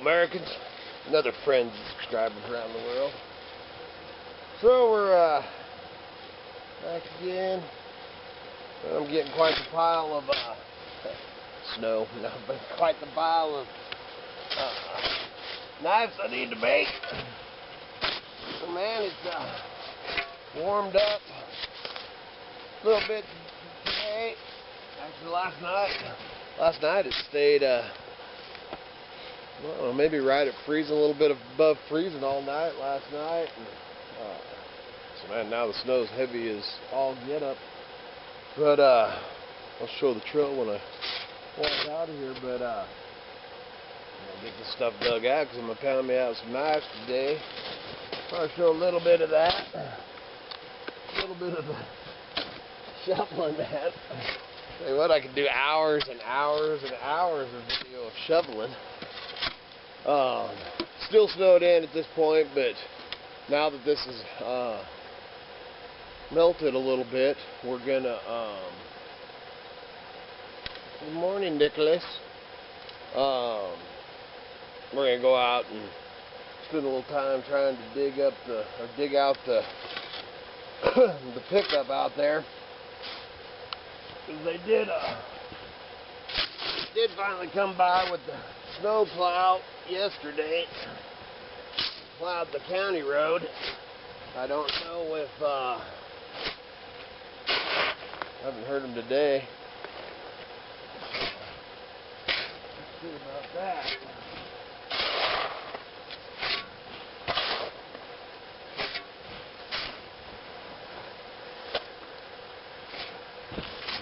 Americans, another friend subscribers around the world. So we're back again. I'm getting quite the pile of snow, no, but quite the pile of knives I need to make. So man, it's warmed up a little bit today. Actually, last night it stayed, I don't know, maybe right at freezing, a little bit above freezing all night last night. And, so man, now the snow's heavy as all get up. But I'll show the trail when I walk out of here. But I'll get this stuff dug out because I'm gonna pound me out some knives today. I'll show a little bit of that, a little bit of the shoveling that. Tell you what, I could do hours and hours and hours of video of shoveling. Still snowed in at this point, but now that this is melted a little bit, we're gonna good morning, Nicholas. We're gonna go out and spend a little time trying to dig out the the pickup out there. They did finally come by with the snow plow yesterday. Plowed the county road. I don't know if I haven't heard them today. Let's see about that.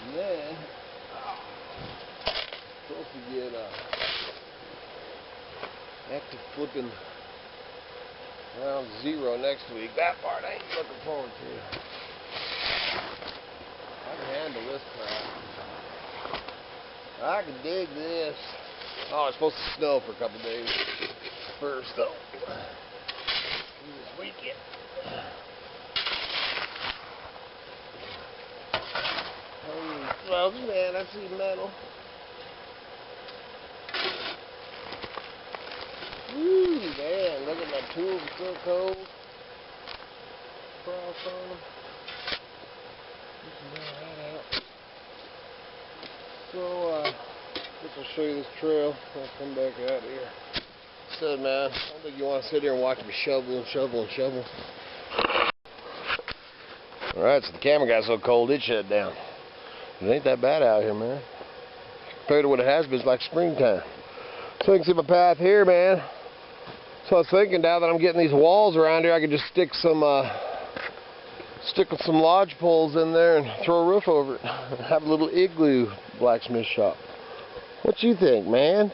And then supposed to get active flipping around 0 next week. That part I ain't looking forward to. I can handle this crap. I can dig this. Oh, it's supposed to snow for a couple days first, though. This weekend. Holy smokes, man, I see metal. Woo, man, look at my tools, it's so cold. Frost on them. So, I guess I'll show you this trail. I'll come back out here. So, man, I don't think you want to sit here and watch me shovel and shovel and shovel. Alright, so the camera got so cold it shut down. It ain't that bad out here, man. Compared to what it has been, it's like springtime. So you can see my path here, man. So I was thinking, now that I'm getting these walls around here, I could just stick some lodge poles in there and throw a roof over it. Have a little igloo blacksmith shop. What you think, man?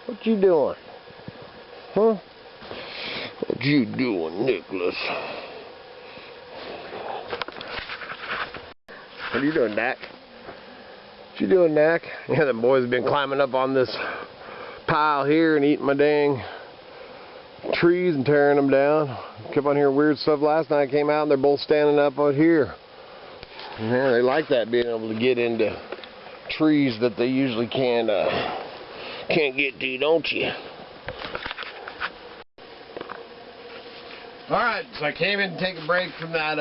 What you doing? Huh? What you doing, Nicholas? What are you doing, Dak? What you doing, Dak? Yeah, the boys have been climbing up on this pile here and eating my dang trees and tearing them down. Kept on hearing weird stuff last night. I came out and they're both standing up out here. Yeah, they like that, being able to get into trees that they usually can't get to, don't you? Alright, so I came in to take a break from that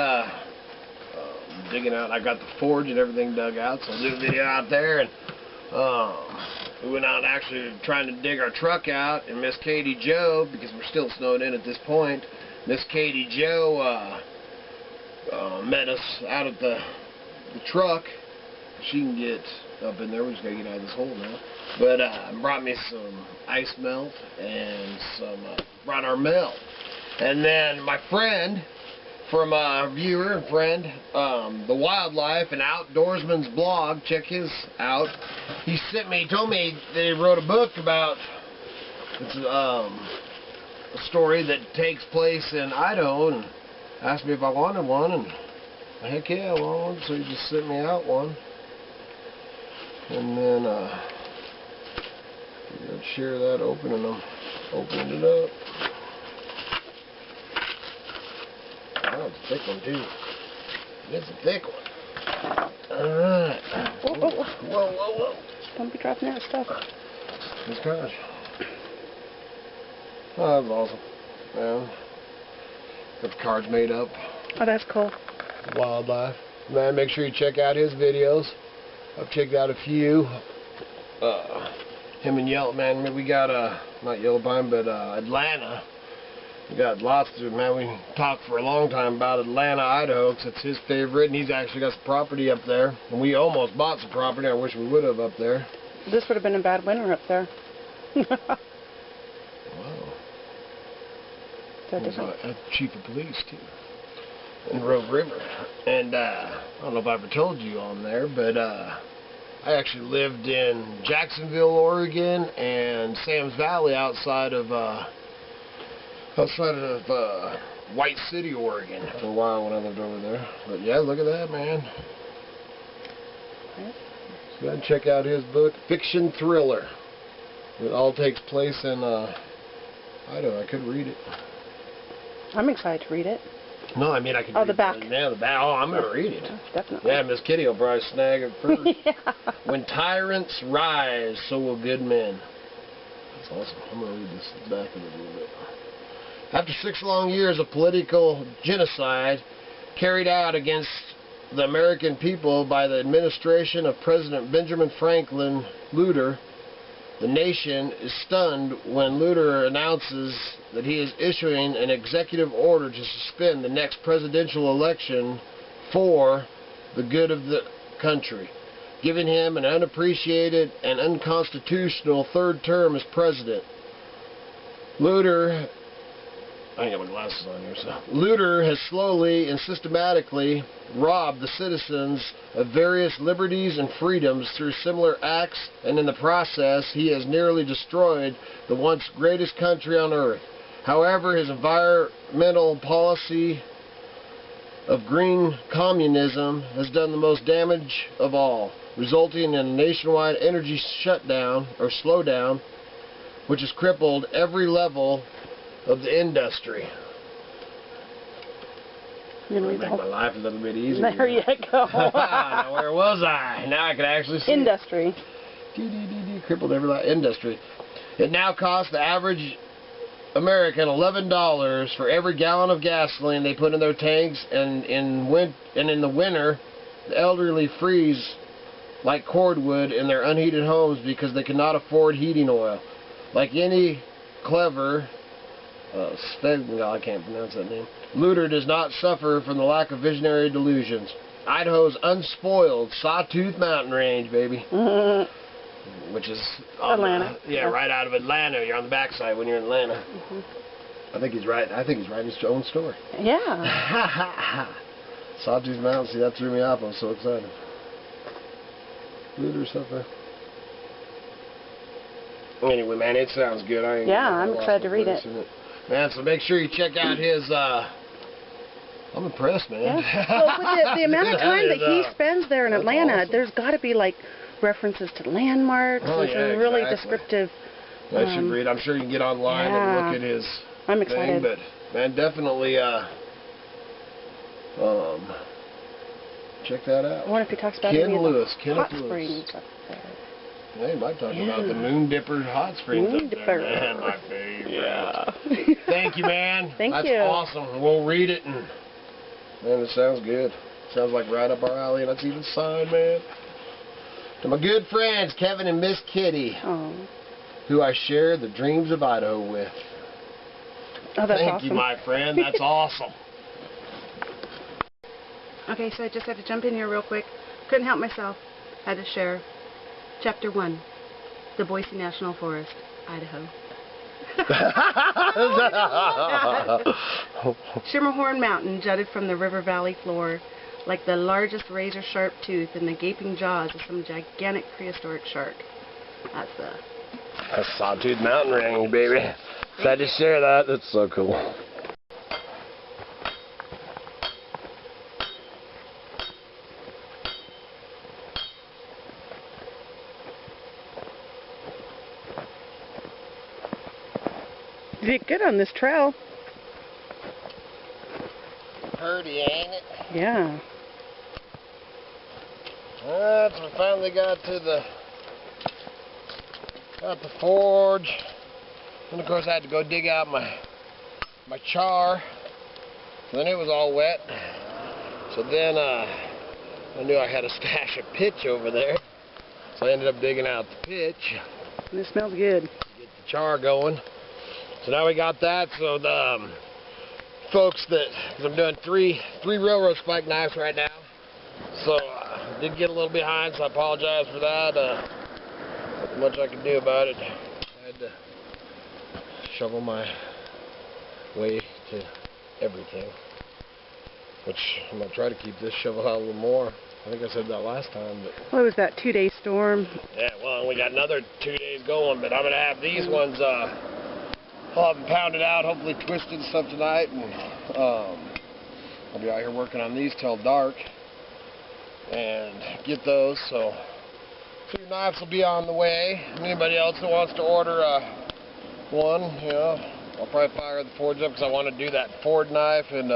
digging out. I got the forge and everything dug out, so I'll do a video out there. And we went out actually trying to dig our truck out, and Miss Katie Jo, because we're still snowed in at this point, Miss Katie Jo met us out at the truck. She can get up in there. We just gotta get out of this hole now. But brought me some ice melt and brought our melt. And then my friend, from a viewer and friend, The Wildlife and Outdoorsman's blog, check his out. He told me that he wrote a book about a story that takes place in Idaho, and asked me if I wanted one, and heck yeah, I want one. So he just sent me out one. And then let's share that opening it up. Oh, it's a thick one too. It's a thick one. Alright. Whoa. Don't be dropping that stuff. This gosh. Oh, that's awesome. Yeah. Got the cards made up. Oh, that's cool. Wildlife. Man, make sure you check out his videos. I've checked out a few. Him and Yellow, man, we got, not Yellow Pine, but Atlanta. We got lots of, man, we talked for a long time about Atlanta, Idaho, because it's his favorite, and he's actually got some property up there. And we almost bought some property. I wish we would have up there. This would have been a bad winter up there. Wow. So different. A chief of police, too. In Rogue River. And I don't know if I ever told you on there, but I actually lived in Jacksonville, Oregon, and Sam's Valley outside of White City, Oregon for a while when I lived over there. But yeah, look at that, man. So go ahead and check out his book, Fiction Thriller. It all takes place in Idaho. I could read it. I'm excited to read it. No, I mean I could read the back. Yeah, the back. Oh, I'm going to read it. Yeah, definitely. Yeah, Miss Kitty will probably snag it first. Yeah. When tyrants rise, so will good men. That's awesome. I'm going to read this back of it a little bit. After 6 long years of political genocide carried out against the American people by the administration of President Benjamin Franklin Luter, the nation is stunned when Luter announces that he is issuing an executive order to suspend the next presidential election for the good of the country, giving him an unappreciated and unconstitutional third term as president. Luter, I ain't got my glasses on here, so. Luter has slowly and systematically robbed the citizens of various liberties and freedoms through similar acts, and in the process he has nearly destroyed the once greatest country on earth. However, his environmental policy of green communism has done the most damage of all, resulting in a nationwide energy shutdown or slowdown, which has crippled every level of the industry. Make my life a little bit easier. There you go. Now, where was I? Now I can actually see industry. Crippled every industry. It now costs the average American $11 for every gallon of gasoline they put in their tanks, and in the winter, the elderly freeze like cordwood in their unheated homes because they cannot afford heating oil. Like any clever I can't pronounce that name. Luter does not suffer from the lack of visionary delusions. Idaho's unspoiled Sawtooth Mountain Range, baby. Mm-hmm. Which is Atlanta. Right out of Atlanta. You're on the backside when you're in Atlanta. Mm-hmm. I think he's right. I think he's writing his own story. Yeah. Sawtooth Mountain. See, that threw me off. I was so excited. Luter suffer. Anyway, man, it sounds good. I'm excited to read it. Man, so make sure you check out his, I'm impressed, man. Yeah. Well, with the amount of time that he spends there in Atlanta, awesome. There's got to be, like, references to landmarks and some really descriptive... I should read. I'm sure you can get online and look at his I'm excited. thing, but, man, definitely, check that out. I wonder if he talks about Kenneth Lewis. Hot springs up there. Yeah, he might talk about the Moon Dipper hot springs up there, man. My favorite. Yeah. Thank you, man. Thank you. That's awesome. We'll read it, and man, it sounds good. Sounds like right up our alley, and that's even signed, man. To my good friends, Kevin and Miss Kitty, who I share the dreams of Idaho with. Oh, that's Thank awesome. you, my friend. That's awesome. Okay, so I just had to jump in here real quick. Couldn't help myself. Had to share. Chapter 1, the Boise National Forest, Idaho. Shimmerhorn Mountain jutted from the river valley floor like the largest razor-sharp tooth in the gaping jaws of some gigantic prehistoric shark. That's Sawtooth Mountain Range, baby. Glad to share that. That's so cool. You did good on this trail. Pretty, ain't it? Yeah. Alright, so we finally got to the forge. And of course I had to go dig out my char. Then it was all wet. So then I knew I had a stash of pitch over there. So I ended up digging out the pitch. And it smells good. Get the char going. So now we got that. So the folks that, because I'm doing three railroad spike knives right now. So did get a little behind, so I apologize for that. Not much I could do about it. I had to shovel my way to everything. Which I'm going to try to keep this shovel out a little more. I think I said that last time. But Well, it was that 2-day storm. yeah, well, we got another 2 days going, but I'm going to have these ones, I'll have them pounded out, hopefully twisted and stuff tonight. And I'll be out here working on these till dark. And get those, so your knives will be on the way. Anybody else that wants to order one, you know, I'll probably fire the forge up because I want to do that Ford knife and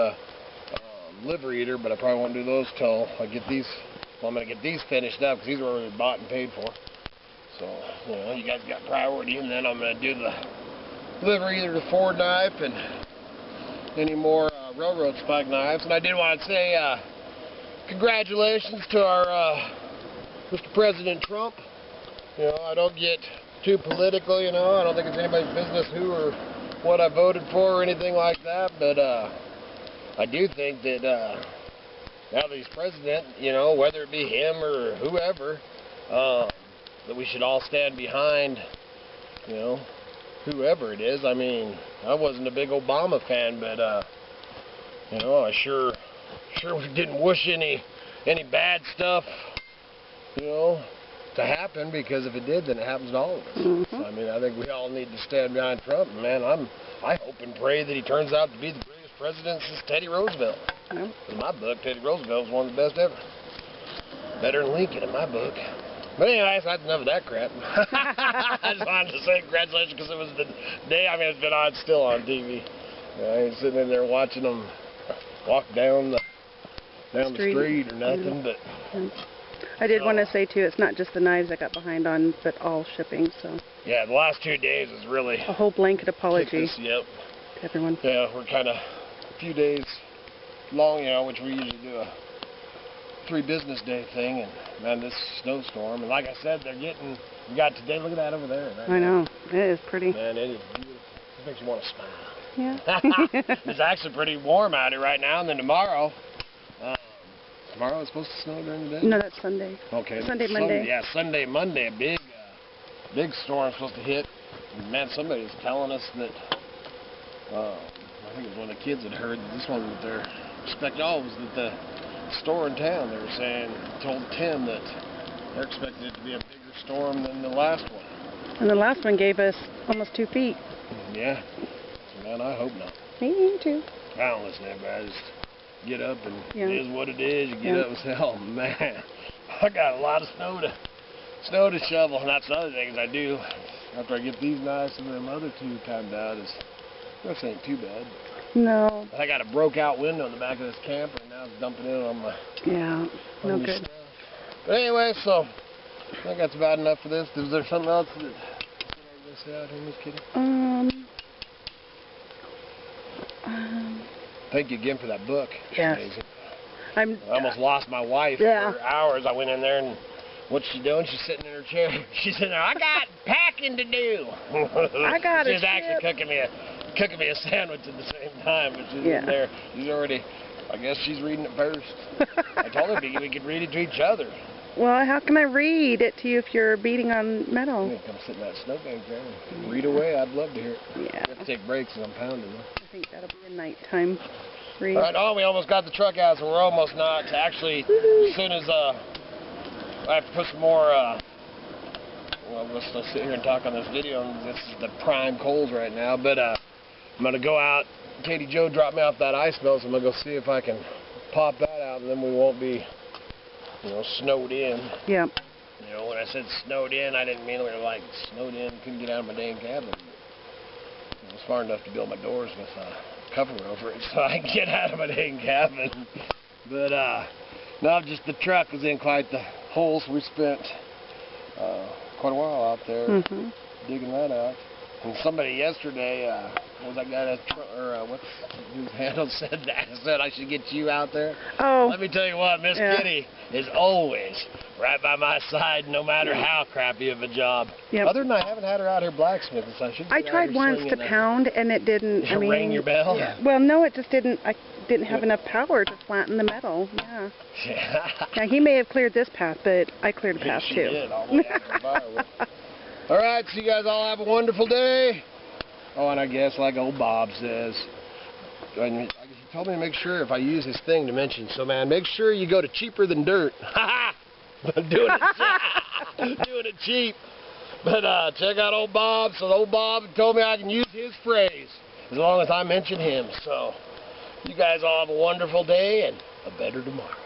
liver eater, but I probably won't do those till I get these. Well, I'm going to get these finished up because these were already bought and paid for. So, you know, you guys got priority, and then I'm going to do the liver eater, the Ford knife, and any more railroad spike knives. And I did want to say, congratulations to our Mr. President Trump. You know, I don't get too political, you know. I don't think it's anybody's business who or what I voted for or anything like that. But I do think that now that he's president, you know, whether it be him or whoever, that we should all stand behind, you know, whoever it is. I mean, I wasn't a big Obama fan, but, you know, I sure we didn't wish any bad stuff, you know, to happen, because if it did, then it happens to all of us. Mm-hmm. So, I mean, I think we all need to stand behind Trump. Man, I hope and pray that he turns out to be the greatest president since Teddy Roosevelt. Yeah. In my book, Teddy Roosevelt was one of the best ever. Better than Lincoln in my book. But anyways, that's enough of that crap. I just wanted to say congratulations because it was the day. I mean, it's been on, still on TV. I ain't sitting in there watching them walk down the street or nothing, but I did want to say too, it's not just the knives I got behind on, but all shipping. So yeah, the last 2 days is really a whole blanket apology yep. to everyone. Yeah, we're kind of a few days long, you know, which we usually do a 3 business day thing, and man, this snowstorm, and like I said, we got today. Look at that over there. Right I know, it is pretty. Man, it is beautiful. It makes you want to smile. Yeah. It's actually pretty warm out here right now, and then tomorrow it's supposed to snow during the day? No, that's Sunday. Okay. Sunday, Monday. Yeah, Sunday, Monday, a big storm supposed to hit. And man, somebody was telling us that, I think it was one of the kids that heard that this one that they're expecting, was that the store in town, they were saying, told Tim that they're expecting it to be a bigger storm than the last one. And the last one gave us almost 2 feet. Yeah. Man, I hope not. Me too. I don't listen to everybody. I just get up and Yeah. it is what it is. You get up and say, oh man, I got a lot of snow to shovel. And that's the other thing I do after I get these knives and them other 2 timed out is, this ain't too bad. No. I got a broke out window in the back of this camper, and now it's dumping in on my No good. stuff. But anyway, so I think that's about enough for this. Is there something else that I missed out here, Miss Kitty? Thank you again for that book. Yes. I almost lost my wife for hours. I went in there, and what's she doing? She's sitting in her chair. She's sitting there. I got packing to do. I got She's actually cooking me a sandwich at the same time, but she's in there. She's already. I guess she's reading it first. I told her we could read it to each other. Well, how can I read it to you if you're beating on metal? You come sit in that snowbank there and read away. I'd love to hear it. Yeah. I have to take breaks and I'm pounding them. I think that'll be a nighttime read. All right, we almost got the truck out, so we're almost not. Actually, as soon as I have to put some more, well, let's sit here and talk on this video. And this is the prime coals right now, but I'm going to go out. Katie Jo dropped me off that ice melt, so I'm going to go see if I can pop that out, and then we won't be, snowed in. Yeah. When I said snowed in, I didn't mean we were like snowed in, couldn't get out of my dang cabin. It was far enough to build my doors with a cover over it so I can get out of my dang cabin. But, no, just the truck was in quite the hole, so we spent quite a while out there digging that out. And somebody yesterday, what was that guy whose handle said that? Said I should get you out there. Oh. Let me tell you what, Miss Kitty is always right by my side, no matter how crappy of a job. Yep. Other than I haven't had her out here blacksmithing, so I tried once to pound, and it didn't. I mean, ring your bell? Yeah. Well, no, it just didn't. I didn't have enough power to flatten the metal. Yeah. Now he may have cleared this path, but I cleared a path She too. did, all the way out to the firewood. All right, so you guys all have a wonderful day. Oh, and I guess like old Bob says, and he told me to make sure if I use his thing to mention, so man, make sure you go to cheaper than dirt. Ha ha! Doing it cheap. But check out old Bob. So old Bob told me I can use his phrase as long as I mention him. So you guys all have a wonderful day and a better tomorrow.